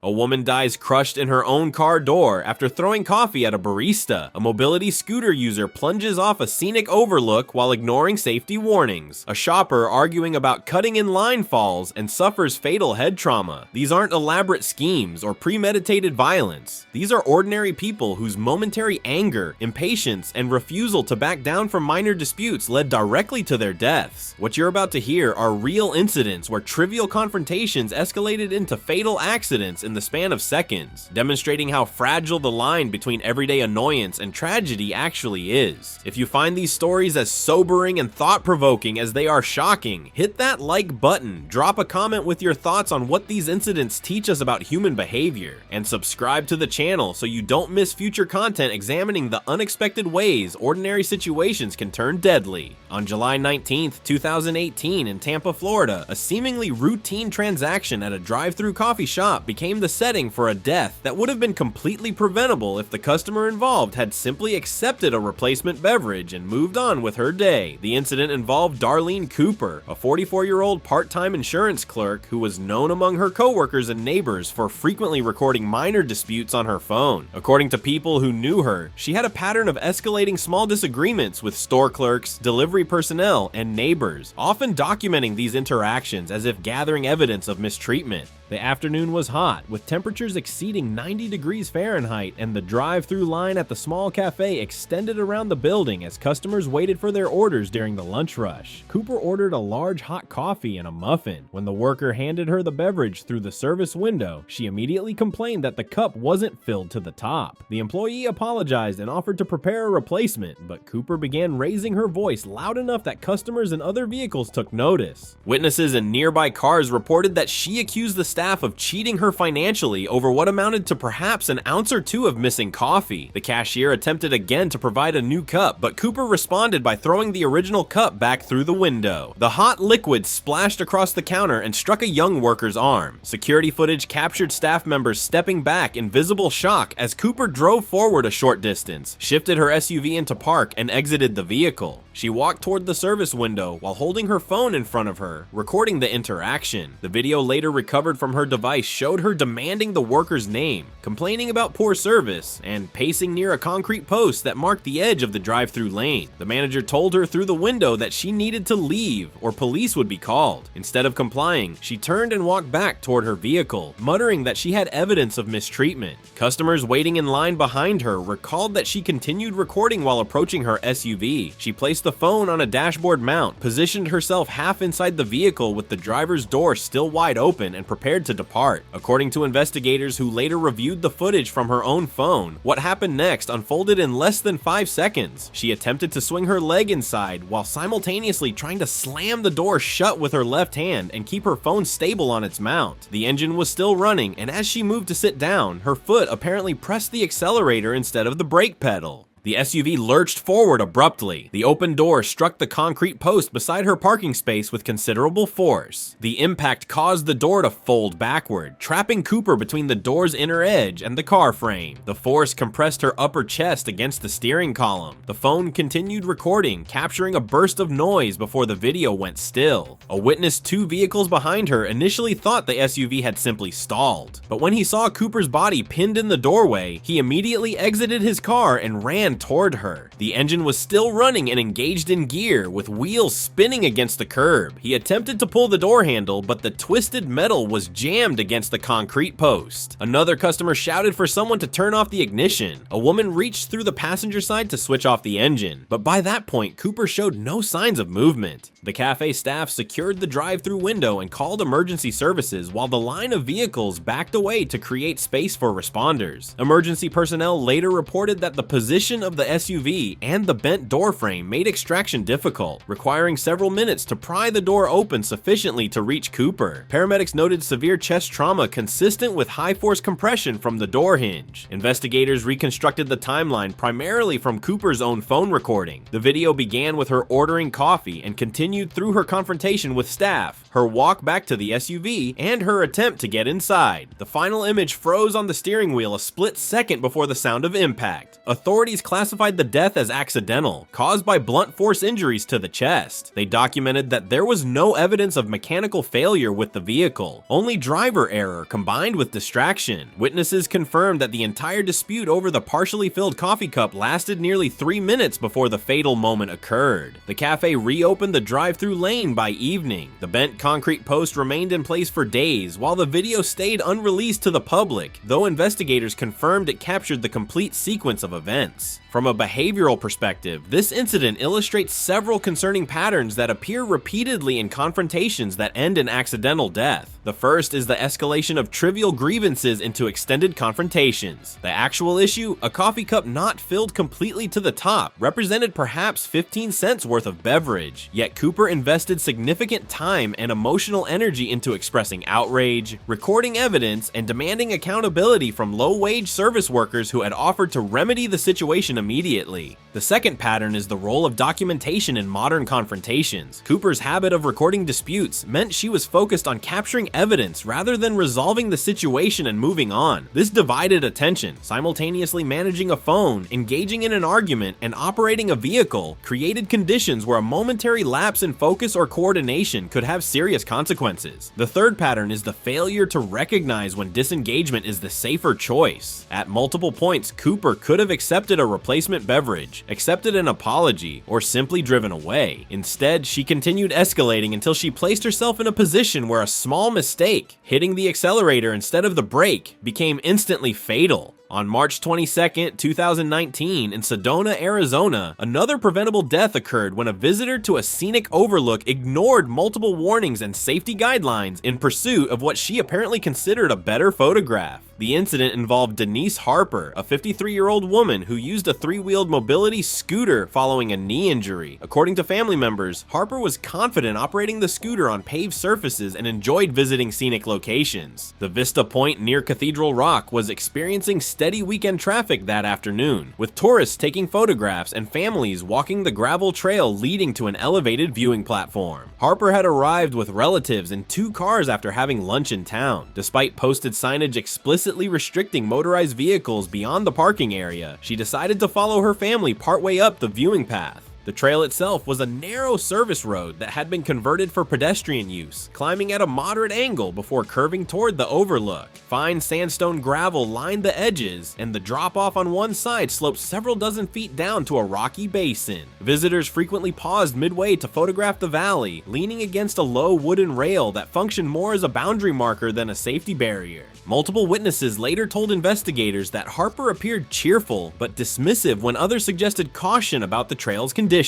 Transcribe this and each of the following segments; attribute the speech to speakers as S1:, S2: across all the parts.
S1: A woman dies crushed in her own car door after throwing coffee at a barista. A mobility scooter user plunges off a scenic overlook while ignoring safety warnings. A shopper arguing about cutting in line falls and suffers fatal head trauma. These aren't elaborate schemes or premeditated violence. These are ordinary people whose momentary anger, impatience, and refusal to back down from minor disputes led directly to their deaths. What you're about to hear are real incidents where trivial confrontations escalated into fatal accidents in the span of seconds, demonstrating how fragile the line between everyday annoyance and tragedy actually is. If you find these stories as sobering and thought-provoking as they are shocking, hit that like button, drop a comment with your thoughts on what these incidents teach us about human behavior, and subscribe to the channel so you don't miss future content examining the unexpected ways ordinary situations can turn deadly. On July 19th, 2018 in Tampa, Florida, a seemingly routine transaction at a drive-thru coffee shop became the setting for a death that would have been completely preventable if the customer involved had simply accepted a replacement beverage and moved on with her day. The incident involved Darlene Cooper, a 44-year-old part-time insurance clerk who was known among her coworkers and neighbors for frequently recording minor disputes on her phone. According to people who knew her, she had a pattern of escalating small disagreements with store clerks, delivery personnel, and neighbors, often documenting these interactions as if gathering evidence of mistreatment. The afternoon was hot, with temperatures exceeding 90 degrees Fahrenheit, and the drive-thru line at the small cafe extended around the building as customers waited for their orders during the lunch rush. Cooper ordered a large hot coffee and a muffin. When the worker handed her the beverage through the service window, she immediately complained that the cup wasn't filled to the top. The employee apologized and offered to prepare a replacement, but Cooper began raising her voice loud enough that customers and other vehicles took notice. Witnesses in nearby cars reported that she accused the staff of cheating her financially over what amounted to perhaps an ounce or two of missing coffee. The cashier attempted again to provide a new cup, but Cooper responded by throwing the original cup back through the window. The hot liquid splashed across the counter and struck a young worker's arm. Security footage captured staff members stepping back in visible shock as Cooper drove forward a short distance, shifted her SUV into park, and exited the vehicle. She walked toward the service window while holding her phone in front of her, recording the interaction. The video later recovered from her device showed her demanding the worker's name, complaining about poor service, and pacing near a concrete post that marked the edge of the drive-thru lane. The manager told her through the window that she needed to leave or police would be called. Instead of complying, she turned and walked back toward her vehicle, muttering that she had evidence of mistreatment. Customers waiting in line behind her recalled that she continued recording while approaching her SUV. She placed the phone on a dashboard mount, positioned herself half inside the vehicle with the driver's door still wide open, and prepared to depart. According to investigators who later reviewed the footage from her own phone, what happened next unfolded in less than 5 seconds. She attempted to swing her leg inside while simultaneously trying to slam the door shut with her left hand and keep her phone stable on its mount. The engine was still running, and as she moved to sit down, her foot apparently pressed the accelerator instead of the brake pedal. The SUV lurched forward abruptly. The open door struck the concrete post beside her parking space with considerable force. The impact caused the door to fold backward, trapping Cooper between the door's inner edge and the car frame. The force compressed her upper chest against the steering column. The phone continued recording, capturing a burst of noise before the video went still. A witness 2 vehicles behind her initially thought the SUV had simply stalled, but when he saw Cooper's body pinned in the doorway, he immediately exited his car and ran toward her. The engine was still running and engaged in gear, with wheels spinning against the curb. He attempted to pull the door handle, but the twisted metal was jammed against the concrete post. Another customer shouted for someone to turn off the ignition. A woman reached through the passenger side to switch off the engine, but by that point, Cooper showed no signs of movement. The cafe staff secured the drive-thru window and called emergency services while the line of vehicles backed away to create space for responders. Emergency personnel later reported that the position of the SUV and the bent door frame made extraction difficult, requiring several minutes to pry the door open sufficiently to reach Cooper. Paramedics noted severe chest trauma consistent with high-force compression from the door hinge. Investigators reconstructed the timeline primarily from Cooper's own phone recording. The video began with her ordering coffee and continued through her confrontation with staff, her walk back to the SUV, and her attempt to get inside. The final image froze on the steering wheel a split second before the sound of impact. Authorities classified the death as accidental, caused by blunt force injuries to the chest. They documented that there was no evidence of mechanical failure with the vehicle, only driver error combined with distraction. Witnesses confirmed that the entire dispute over the partially filled coffee cup lasted nearly 3 minutes before the fatal moment occurred. The cafe reopened the drive-through lane by evening. The bent concrete post remained in place for days, while the video stayed unreleased to the public, though investigators confirmed it captured the complete sequence of events. From a behavioral perspective, this incident illustrates several concerning patterns that appear repeatedly in confrontations that end in accidental death. The first is the escalation of trivial grievances into extended confrontations. The actual issue, a coffee cup not filled completely to the top, represented perhaps 15 cents worth of beverage, yet Cooper invested significant time and emotional energy into expressing outrage, recording evidence, and demanding accountability from low-wage service workers who had offered to remedy the situation immediately. The second pattern is the role of documentation in modern confrontations. Cooper's habit of recording disputes meant she was focused on capturing evidence rather than resolving the situation and moving on. This divided attention, simultaneously managing a phone, engaging in an argument, and operating a vehicle, created conditions where a momentary lapse in focus or coordination could have serious consequences. The third pattern is the failure to recognize when disengagement is the safer choice. At multiple points, Cooper could have accepted a replacement beverage, accepted an apology, or simply driven away. Instead, she continued escalating until she placed herself in a position where a small mistake, hitting the accelerator instead of the brake, became instantly fatal. On March 22, 2019, in Sedona, Arizona, another preventable death occurred when a visitor to a scenic overlook ignored multiple warnings and safety guidelines in pursuit of what she apparently considered a better photograph. The incident involved Denise Harper, a 53-year-old woman who used a three-wheeled mobility scooter following a knee injury. According to family members, Harper was confident operating the scooter on paved surfaces and enjoyed visiting scenic locations. The Vista Point near Cathedral Rock was experiencing steady weekend traffic that afternoon, with tourists taking photographs and families walking the gravel trail leading to an elevated viewing platform. Harper had arrived with relatives in 2 cars after having lunch in town. Despite posted signage explicitly restricting motorized vehicles beyond the parking area, she decided to follow her family partway up the viewing path. The trail itself was a narrow service road that had been converted for pedestrian use, climbing at a moderate angle before curving toward the overlook. Fine sandstone gravel lined the edges, and the drop-off on one side sloped several dozen feet down to a rocky basin. Visitors frequently paused midway to photograph the valley, leaning against a low wooden rail that functioned more as a boundary marker than a safety barrier. Multiple witnesses later told investigators that Harper appeared cheerful but dismissive when others suggested caution about the trail's conditions.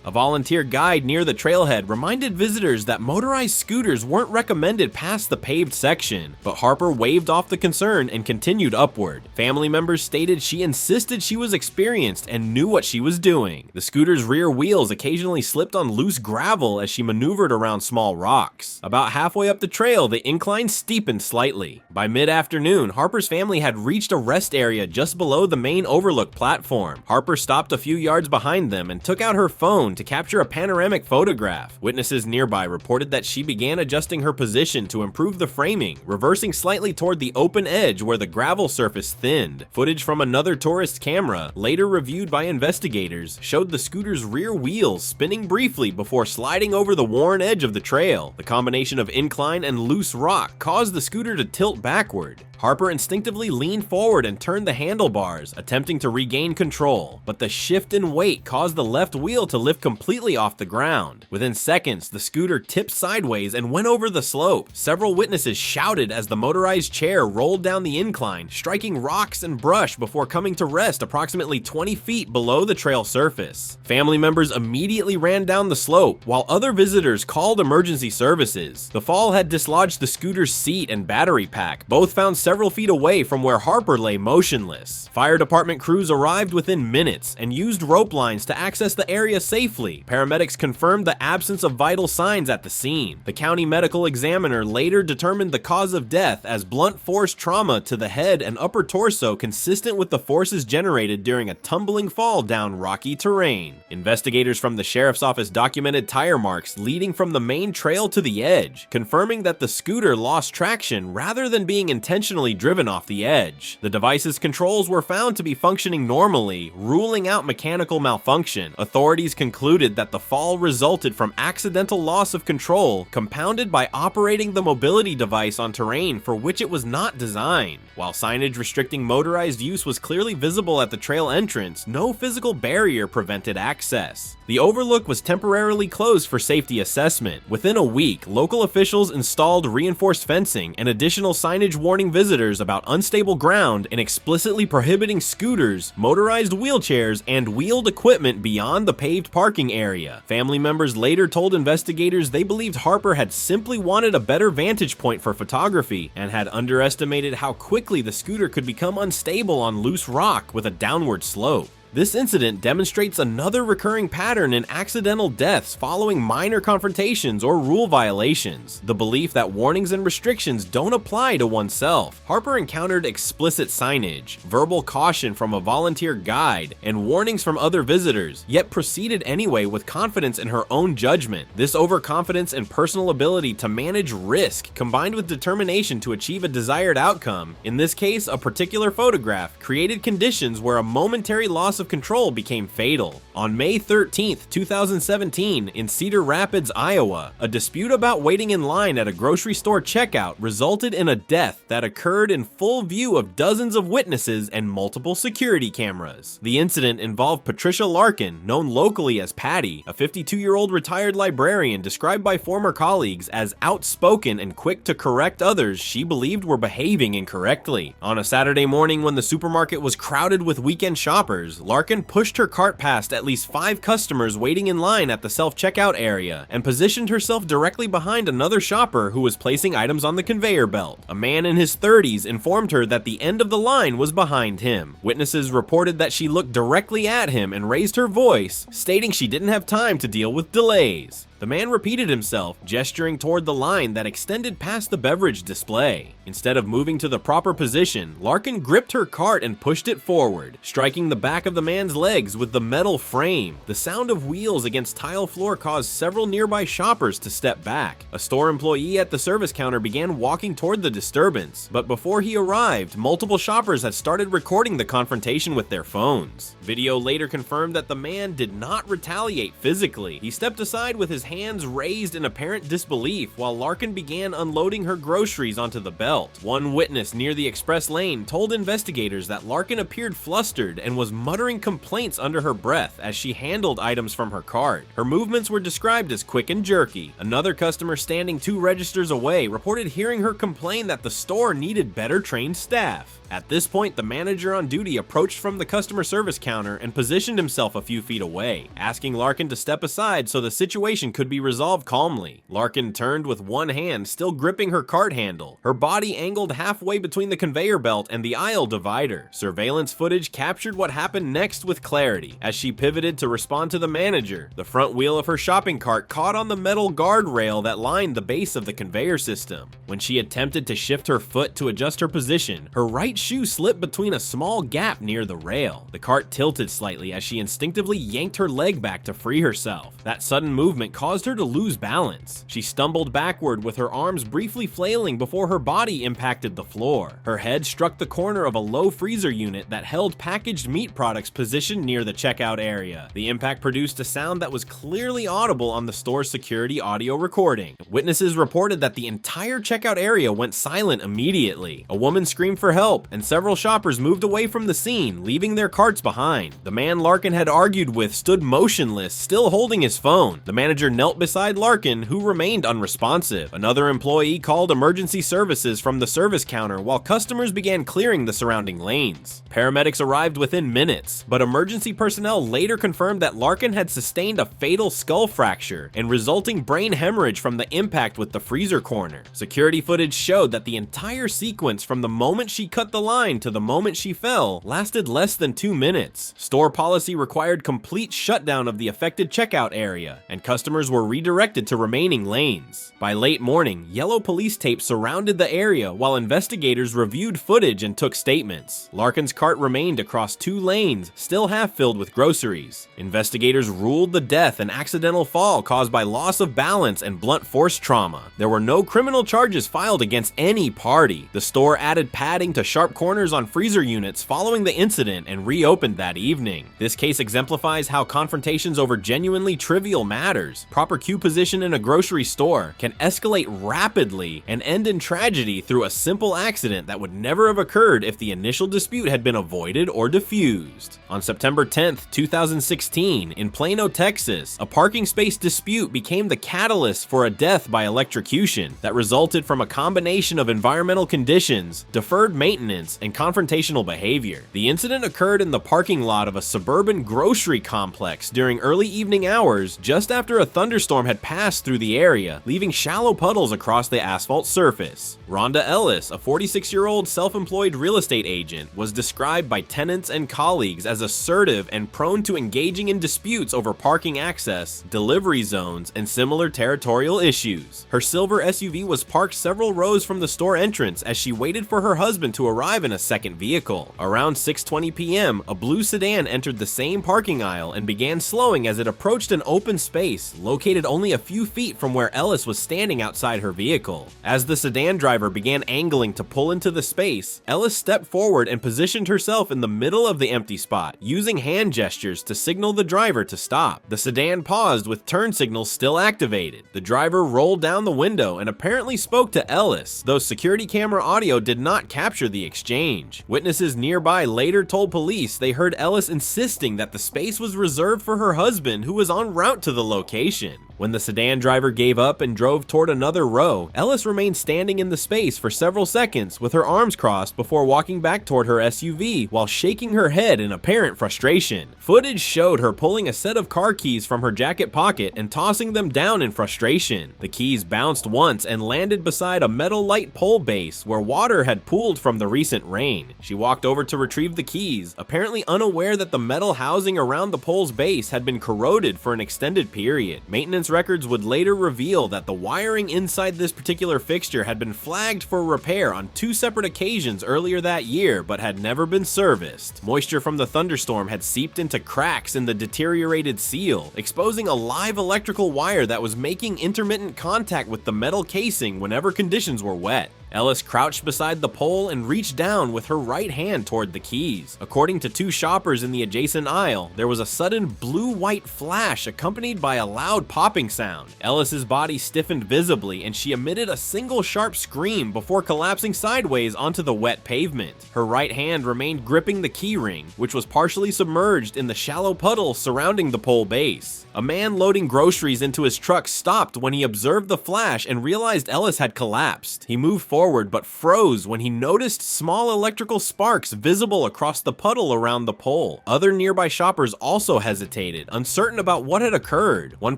S1: A volunteer guide near the trailhead reminded visitors that motorized scooters weren't recommended past the paved section, but Harper waved off the concern and continued upward. Family members stated she insisted she was experienced and knew what she was doing. The scooter's rear wheels occasionally slipped on loose gravel as she maneuvered around small rocks. About halfway up the trail, the incline steepened slightly. By mid-afternoon, Harper's family had reached a rest area just below the main overlook platform. Harper stopped a few yards behind them and took out her phone to capture a panoramic photograph. Witnesses nearby reported that she began adjusting her position to improve the framing, reversing slightly toward the open edge where the gravel surface thinned. Footage from another tourist camera, later reviewed by investigators, showed the scooter's rear wheels spinning briefly before sliding over the worn edge of the trail. The combination of incline and loose rock caused the scooter to tilt backward. Harper instinctively leaned forward and turned the handlebars, attempting to regain control, but the shift in weight caused the left wheel to lift completely off the ground. Within seconds, the scooter tipped sideways and went over the slope. Several witnesses shouted as the motorized chair rolled down the incline, striking rocks and brush before coming to rest approximately 20 feet below the trail surface. Family members immediately ran down the slope, while other visitors called emergency services. The fall had dislodged the scooter's seat and battery pack, both found several feet away from where Harper lay motionless. Fire department crews arrived within minutes and used rope lines to access the the area safely. Paramedics confirmed the absence of vital signs at the scene. The county medical examiner later determined the cause of death as blunt force trauma to the head and upper torso consistent with the forces generated during a tumbling fall down rocky terrain. Investigators from the sheriff's office documented tire marks leading from the main trail to the edge, confirming that the scooter lost traction rather than being intentionally driven off the edge. The device's controls were found to be functioning normally, ruling out mechanical malfunction. Authorities concluded that the fall resulted from accidental loss of control, compounded by operating the mobility device on terrain for which it was not designed. While signage restricting motorized use was clearly visible at the trail entrance, no physical barrier prevented access. The overlook was temporarily closed for safety assessment. Within a week, local officials installed reinforced fencing and additional signage warning visitors about unstable ground and explicitly prohibiting scooters, motorized wheelchairs, and wheeled equipment beyond the paved parking area. Family members later told investigators they believed Harper had simply wanted a better vantage point for photography and had underestimated how quickly the scooter could become unstable on loose rock with a downward slope. This incident demonstrates another recurring pattern in accidental deaths following minor confrontations or rule violations: the belief that warnings and restrictions don't apply to oneself. Harper encountered explicit signage, verbal caution from a volunteer guide, and warnings from other visitors, yet proceeded anyway with confidence in her own judgment. This overconfidence and personal ability to manage risk, combined with determination to achieve a desired outcome, in this case a particular photograph, created conditions where a momentary loss of control became fatal. On May 13, 2017, in Cedar Rapids, Iowa, a dispute about waiting in line at a grocery store checkout resulted in a death that occurred in full view of dozens of witnesses and multiple security cameras. The incident involved Patricia Larkin, known locally as Patty, a 52-year-old retired librarian described by former colleagues as outspoken and quick to correct others she believed were behaving incorrectly. On a Saturday morning when the supermarket was crowded with weekend shoppers, Larkin pushed her cart past at least 5 customers waiting in line at the self-checkout area and positioned herself directly behind another shopper who was placing items on the conveyor belt. A man in his 30s informed her that the end of the line was behind him. Witnesses reported that she looked directly at him and raised her voice, stating she didn't have time to deal with delays. The man repeated himself, gesturing toward the line that extended past the beverage display. Instead of moving to the proper position, Larkin gripped her cart and pushed it forward, striking the back of the man's legs with the metal frame. The sound of wheels against tile floor caused several nearby shoppers to step back. A store employee at the service counter began walking toward the disturbance, but before he arrived, multiple shoppers had started recording the confrontation with their phones. Video later confirmed that the man did not retaliate physically. He stepped aside with his hands raised in apparent disbelief while Larkin began unloading her groceries onto the belt. One witness near the express lane told investigators that Larkin appeared flustered and was muttering complaints under her breath as she handled items from her cart. Her movements were described as quick and jerky. Another customer standing 2 registers away reported hearing her complain that the store needed better trained staff. At this point, the manager on duty approached from the customer service counter and positioned himself a few feet away, asking Larkin to step aside so the situation could be resolved calmly. Larkin turned with one hand still gripping her cart handle, her body angled halfway between the conveyor belt and the aisle divider. Surveillance footage captured what happened next with clarity. As she pivoted to respond to the manager, the front wheel of her shopping cart caught on the metal guardrail that lined the base of the conveyor system. When she attempted to shift her foot to adjust her position, her right shoe slipped between a small gap near the rail. The cart tilted slightly as she instinctively yanked her leg back to free herself. That sudden movement caused her to lose balance. She stumbled backward with her arms briefly flailing before her body impacted the floor. Her head struck the corner of a low freezer unit that held packaged meat products positioned near the checkout area. The impact produced a sound that was clearly audible on the store's security audio recording. Witnesses reported that the entire checkout area went silent immediately. A woman screamed for help, and several shoppers moved away from the scene, leaving their carts behind. The man Larkin had argued with stood motionless, still holding his phone. The manager knelt beside Larkin, who remained unresponsive. Another employee called emergency services from the service counter while customers began clearing the surrounding lanes. Paramedics arrived within minutes, but emergency personnel later confirmed that Larkin had sustained a fatal skull fracture and resulting brain hemorrhage from the impact with the freezer corner. Security footage showed that the entire sequence from the moment she cut the the line to the moment she fell lasted less than 2 minutes. Store policy required complete shutdown of the affected checkout area, and customers were redirected to remaining lanes. By late morning, yellow police tape surrounded the area while investigators reviewed footage and took statements. Larkin's cart remained across 2 lanes, still half filled with groceries. Investigators ruled the death an accidental fall caused by loss of balance and blunt force trauma. There were no criminal charges filed against any party. The store added padding to sharp corners on freezer units following the incident and reopened that evening. This case exemplifies how confrontations over genuinely trivial matters, proper queue position in a grocery store, can escalate rapidly and end in tragedy through a simple accident that would never have occurred if the initial dispute had been avoided or diffused. On September 10th, 2016, in Plano, Texas, a parking space dispute became the catalyst for a death by electrocution that resulted from a combination of environmental conditions, deferred maintenance, and confrontational behavior. The incident occurred in the parking lot of a suburban grocery complex during early evening hours just after a thunderstorm had passed through the area, leaving shallow puddles across the asphalt surface. Rhonda Ellis, a 46-year-old self-employed real estate agent, was described by tenants and colleagues as assertive and prone to engaging in disputes over parking access, delivery zones, and similar territorial issues. Her silver SUV was parked several rows from the store entrance as she waited for her husband to arrive in a second vehicle. Around 6:20 p.m., a blue sedan entered the same parking aisle and began slowing as it approached an open space located only a few feet from where Ellis was standing outside her vehicle. As the sedan driver began angling to pull into the space, Ellis stepped forward and positioned herself in the middle of the empty spot, using hand gestures to signal the driver to stop. The sedan paused with turn signals still activated. The driver rolled down the window and apparently spoke to Ellis, though security camera audio did not capture the exchange. Witnesses nearby later told police they heard Ellis insisting that the space was reserved for her husband, who was en route to the location. When the sedan driver gave up and drove toward another row, Ellis remained standing in the space for several seconds with her arms crossed before walking back toward her SUV while shaking her head in apparent frustration. Footage showed her pulling a set of car keys from her jacket pocket and tossing them down in frustration. The keys bounced once and landed beside a metal light pole base where water had pooled from the recent rain. She walked over to retrieve the keys, apparently unaware that the metal housing around the pole's base had been corroded for an extended period. Maintenance records would later reveal that the wiring inside this particular fixture had been flagged for repair on 2 separate occasions earlier that year, but had never been serviced. Moisture from the thunderstorm had seeped into cracks in the deteriorated seal, exposing a live electrical wire that was making intermittent contact with the metal casing whenever conditions were wet. Ellis crouched beside the pole and reached down with her right hand toward the keys. According to 2 shoppers in the adjacent aisle, there was a sudden blue-white flash accompanied by a loud popping sound. Ellis's body stiffened visibly and she emitted a single sharp scream before collapsing sideways onto the wet pavement. Her right hand remained gripping the key ring, which was partially submerged in the shallow puddle surrounding the pole base. A man loading groceries into his truck stopped when he observed the flash and realized Ellis had collapsed. He moved forward but froze when he noticed small electrical sparks visible across the puddle around the pole. Other nearby shoppers also hesitated, uncertain about what had occurred. One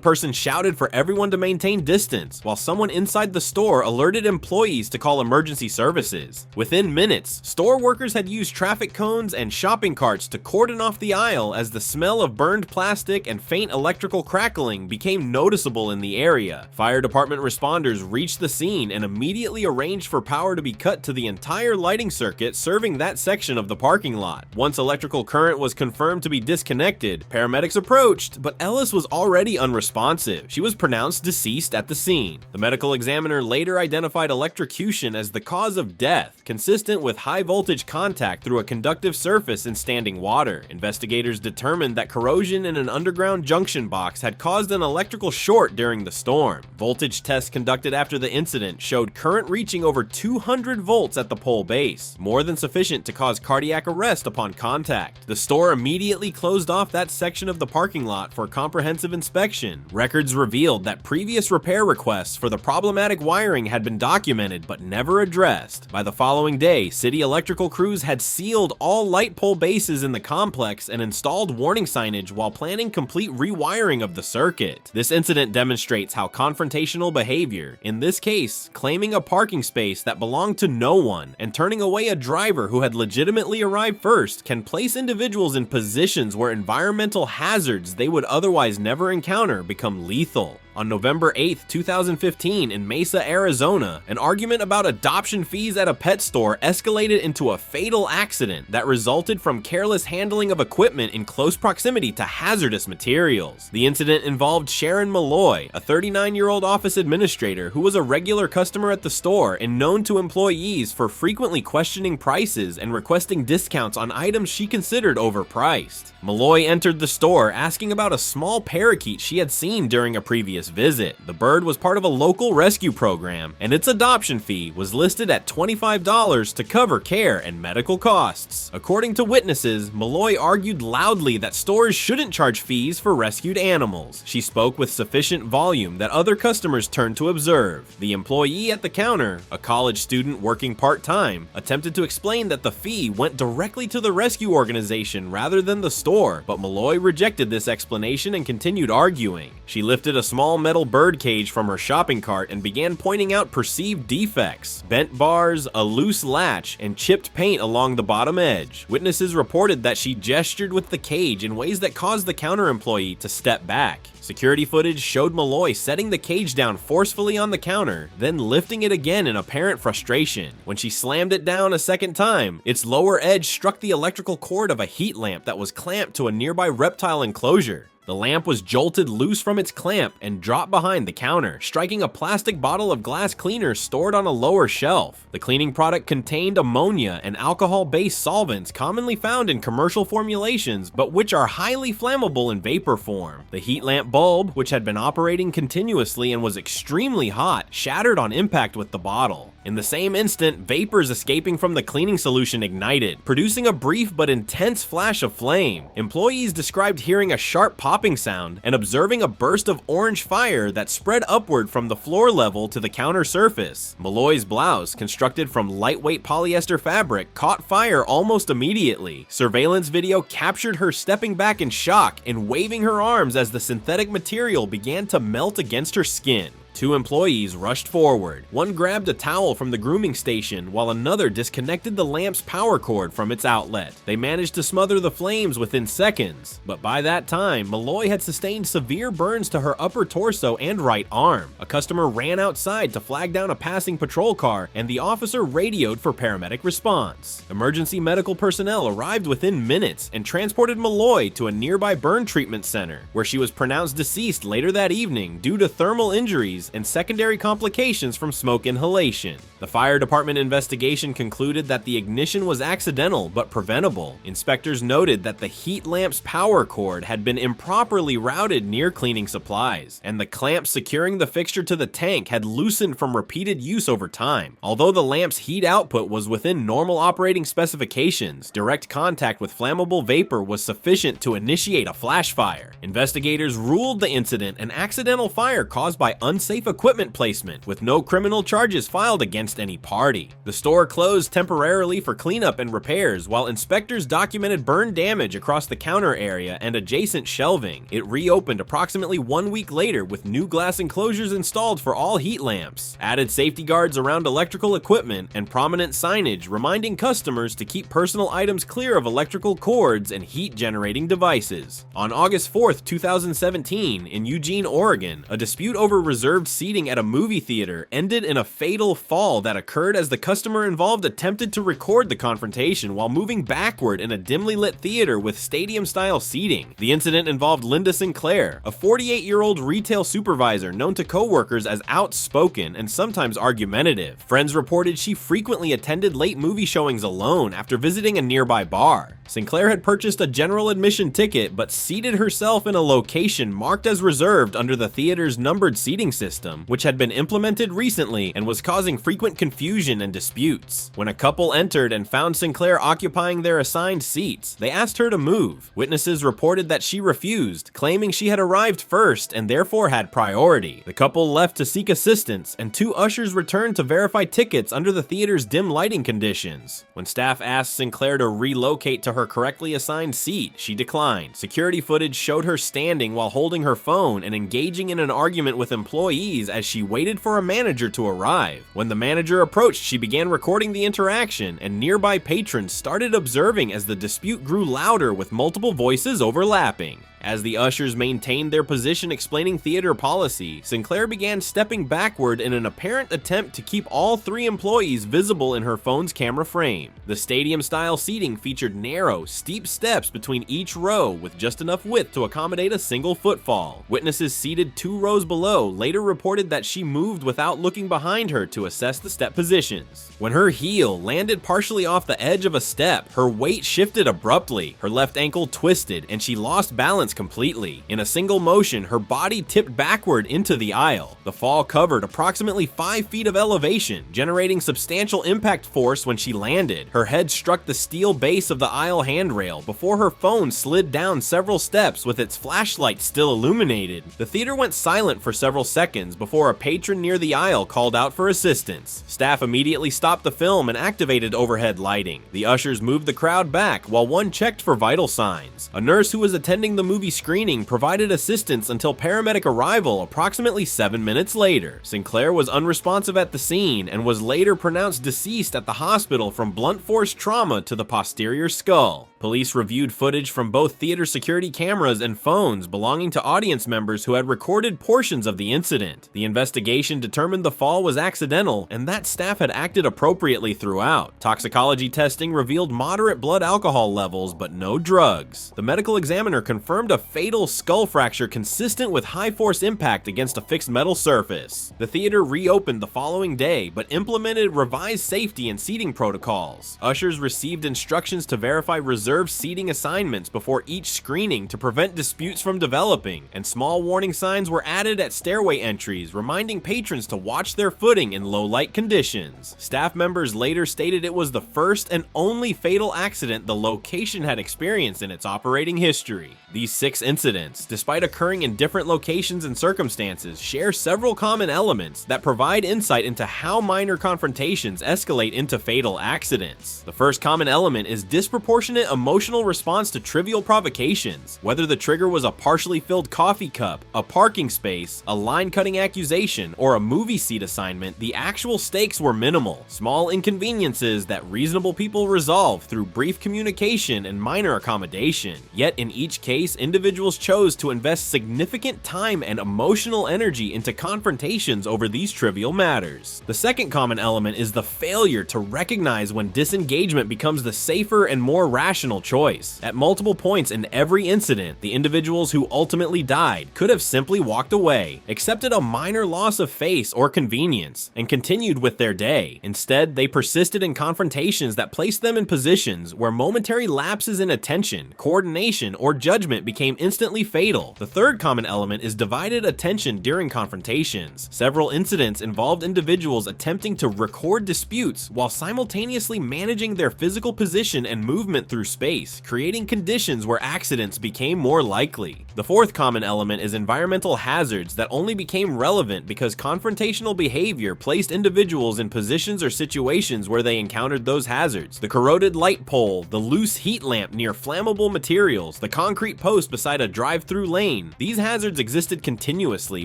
S1: person shouted for everyone to maintain distance, while someone inside the store alerted employees to call emergency services. Within minutes, store workers had used traffic cones and shopping carts to cordon off the aisle as the smell of burned plastic and faint electrical crackling became noticeable in the area. Fire department responders reached the scene and immediately arranged for power to be cut to the entire lighting circuit serving that section of the parking lot. Once electrical current was confirmed to be disconnected, paramedics approached, but Ellis was already unresponsive. She was pronounced deceased at the scene. The medical examiner later identified electrocution as the cause of death, consistent with high voltage contact through a conductive surface in standing water. Investigators determined that corrosion in an underground junction box had caused an electrical short during the storm. Voltage tests conducted after the incident showed current reaching over 200 volts at the pole base, more than sufficient to cause cardiac arrest upon contact. The store immediately closed off that section of the parking lot for comprehensive inspection. Records revealed that previous repair requests for the problematic wiring had been documented but never addressed. By the following day, city electrical crews had sealed all light pole bases in the complex and installed warning signage while planning complete rewiring of the circuit. This incident demonstrates how confrontational behavior, in this case, claiming a parking space space that belonged to no one, and turning away a driver who had legitimately arrived first can place individuals in positions where environmental hazards they would otherwise never encounter become lethal. On November 8, 2015, in Mesa, Arizona, an argument about adoption fees at a pet store escalated into a fatal accident that resulted from careless handling of equipment in close proximity to hazardous materials. The incident involved Sharon Malloy, a 39-year-old office administrator who was a regular customer at the store and known to employees for frequently questioning prices and requesting discounts on items she considered overpriced. Malloy entered the store asking about a small parakeet she had seen during a previous visit. The bird was part of a local rescue program, and its adoption fee was listed at $25 to cover care and medical costs. According to witnesses, Malloy argued loudly that stores shouldn't charge fees for rescued animals. She spoke with sufficient volume that other customers turned to observe. The employee at the counter, a college student working part-time, attempted to explain that the fee went directly to the rescue organization rather than the store, but Malloy rejected this explanation and continued arguing. She lifted a small metal bird cage from her shopping cart and began pointing out perceived defects: bent bars, a loose latch, and chipped paint along the bottom edge. Witnesses reported that she gestured with the cage in ways that caused the counter employee to step back. Security footage showed Malloy setting the cage down forcefully on the counter, then lifting it again in apparent frustration. When she slammed it down a second time, its lower edge struck the electrical cord of a heat lamp that was clamped to a nearby reptile enclosure. The lamp was jolted loose from its clamp and dropped behind the counter, striking a plastic bottle of glass cleaner stored on a lower shelf. The cleaning product contained ammonia and alcohol-based solvents commonly found in commercial formulations, but which are highly flammable in vapor form. The heat lamp bulb, which had been operating continuously and was extremely hot, shattered on impact with the bottle. In the same instant, vapors escaping from the cleaning solution ignited, producing a brief but intense flash of flame. Employees described hearing a sharp popping sound and observing a burst of orange fire that spread upward from the floor level to the counter surface. Malloy's blouse, constructed from lightweight polyester fabric, caught fire almost immediately. Surveillance video captured her stepping back in shock and waving her arms as the synthetic material began to melt against her skin. Two employees rushed forward. One grabbed a towel from the grooming station, while another disconnected the lamp's power cord from its outlet. They managed to smother the flames within seconds, but by that time, Malloy had sustained severe burns to her upper torso and right arm. A customer ran outside to flag down a passing patrol car, and the officer radioed for paramedic response. Emergency medical personnel arrived within minutes and transported Malloy to a nearby burn treatment center, where she was pronounced deceased later that evening due to thermal injuries and secondary complications from smoke inhalation. The fire department investigation concluded that the ignition was accidental but preventable. Inspectors noted that the heat lamp's power cord had been improperly routed near cleaning supplies, and the clamp securing the fixture to the tank had loosened from repeated use over time. Although the lamp's heat output was within normal operating specifications, direct contact with flammable vapor was sufficient to initiate a flash fire. Investigators ruled the incident an accidental fire caused by unsafe equipment placement, with no criminal charges filed against any party. The store closed temporarily for cleanup and repairs while inspectors documented burn damage across the counter area and adjacent shelving. It reopened approximately 1 week later with new glass enclosures installed for all heat lamps, added safety guards around electrical equipment, and prominent signage reminding customers to keep personal items clear of electrical cords and heat-generating devices. On August 4th, 2017, in Eugene, Oregon, a dispute over reserved seating at a movie theater ended in a fatal fall that occurred as the customer involved attempted to record the confrontation while moving backward in a dimly lit theater with stadium-style seating. The incident involved Linda Sinclair, a 48-year-old retail supervisor known to coworkers as outspoken and sometimes argumentative. Friends reported she frequently attended late movie showings alone after visiting a nearby bar. Sinclair had purchased a general admission ticket but seated herself in a location marked as reserved under the theater's numbered seating system, which had been implemented recently and was causing frequent confusion and disputes. When a couple entered and found Sinclair occupying their assigned seats, they asked her to move. Witnesses reported that she refused, claiming she had arrived first and therefore had priority. The couple left to seek assistance, and two ushers returned to verify tickets under the theater's dim lighting conditions. When staff asked Sinclair to relocate to her correctly assigned seat, she declined. Security footage showed her standing while holding her phone and engaging in an argument with employees employees as she waited for a manager to arrive. When the manager approached, she began recording the interaction, and nearby patrons started observing as the dispute grew louder with multiple voices overlapping. As the ushers maintained their position explaining theater policy, Sinclair began stepping backward in an apparent attempt to keep all 3 employees visible in her phone's camera frame. The stadium-style seating featured narrow, steep steps between each row with just enough width to accommodate a single footfall. Witnesses seated 2 rows below later reported that she moved without looking behind her to assess the step positions. When her heel landed partially off the edge of a step, her weight shifted abruptly, her left ankle twisted, and she lost balance completely. In a single motion, her body tipped backward into the aisle. The fall covered approximately 5 feet of elevation, generating substantial impact force when she landed. Her head struck the steel base of the aisle handrail before her phone slid down several steps with its flashlight still illuminated. The theater went silent for several seconds before a patron near the aisle called out for assistance. Staff immediately stopped the film and activated overhead lighting. The ushers moved the crowd back while one checked for vital signs. A nurse who was attending the movie screening provided assistance until paramedic arrival approximately 7 minutes later. Sinclair was unresponsive at the scene and was later pronounced deceased at the hospital from blunt force trauma to the posterior skull. Police reviewed footage from both theater security cameras and phones belonging to audience members who had recorded portions of the incident. The investigation determined the fall was accidental and that staff had acted appropriately throughout. Toxicology testing revealed moderate blood alcohol levels but no drugs. The medical examiner confirmed a fatal skull fracture consistent with high force impact against a fixed metal surface. The theater reopened the following day but implemented revised safety and seating protocols. Ushers received instructions to verify reserved seating assignments before each screening to prevent disputes from developing, and small warning signs were added at stairway entries, reminding patrons to watch their footing in low light conditions. Staff members later stated it was the first and only fatal accident the location had experienced in its operating history. These 6 incidents, despite occurring in different locations and circumstances, share several common elements that provide insight into how minor confrontations escalate into fatal accidents. The first common element is disproportionate emotional response to trivial provocations. Whether the trigger was a partially filled coffee cup, a parking space, a line-cutting accusation, or a movie seat assignment, the actual stakes were minimal. Small inconveniences that reasonable people resolve through brief communication and minor accommodation. Yet in each case, individuals chose to invest significant time and emotional energy into confrontations over these trivial matters. The second common element is the failure to recognize when disengagement becomes the safer and more rational choice. At multiple points in every incident, the individuals who ultimately died could have simply walked away, accepted a minor loss of face or convenience, and continued with their day. Instead, they persisted in confrontations that placed them in positions where momentary lapses in attention, coordination, or judgment became instantly fatal. The third common element is divided attention during confrontations. Several incidents involved individuals attempting to record disputes while simultaneously managing their physical position and movement through space, creating conditions where accidents became more likely. The fourth common element is environmental hazards that only became relevant because confrontational behavior placed individuals in positions or situations where they encountered those hazards. The corroded light pole, the loose heat lamp near flammable materials, the concrete post beside a drive-through lane. These hazards existed continuously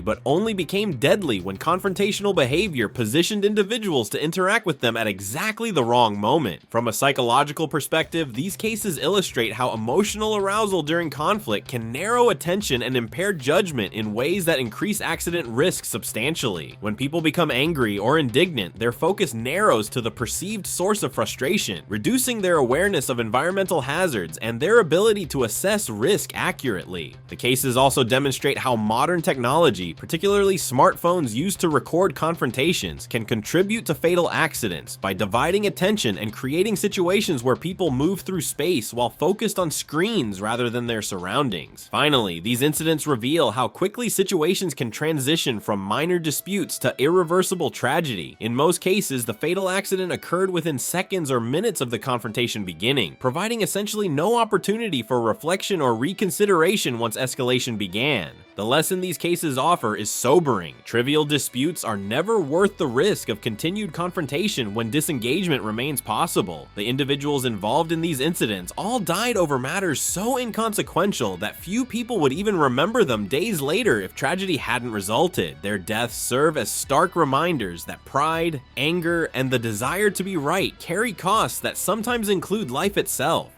S1: but only became deadly when confrontational behavior positioned individuals to interact with them at exactly the wrong moment. From a psychological perspective, these cases illustrate how emotional arousal during conflict can narrow attention and impair judgment in ways that increase accident risk substantially. When people become angry or indignant, their focus narrows to the perceived source of frustration, reducing their awareness of environmental hazards and their ability to assess risk accurately. The cases also demonstrate how modern technology, particularly smartphones used to record confrontations, can contribute to fatal accidents by dividing attention and creating situations where people move through space while focused on screens rather than their surroundings. Finally, these incidents reveal how quickly situations can transition from minor disputes to irreversible tragedy. In most cases, the fatal accident occurred within seconds or minutes of the confrontation beginning, providing essentially no opportunity for reflection or reconsideration once escalation began. The lesson these cases offer is sobering. Trivial disputes are never worth the risk of continued confrontation when disengagement remains possible. The individuals involved in these incidents fans all died over matters so inconsequential that few people would even remember them days later if tragedy hadn't resulted. Their deaths serve as stark reminders that pride, anger, and the desire to be right carry costs that sometimes include life itself.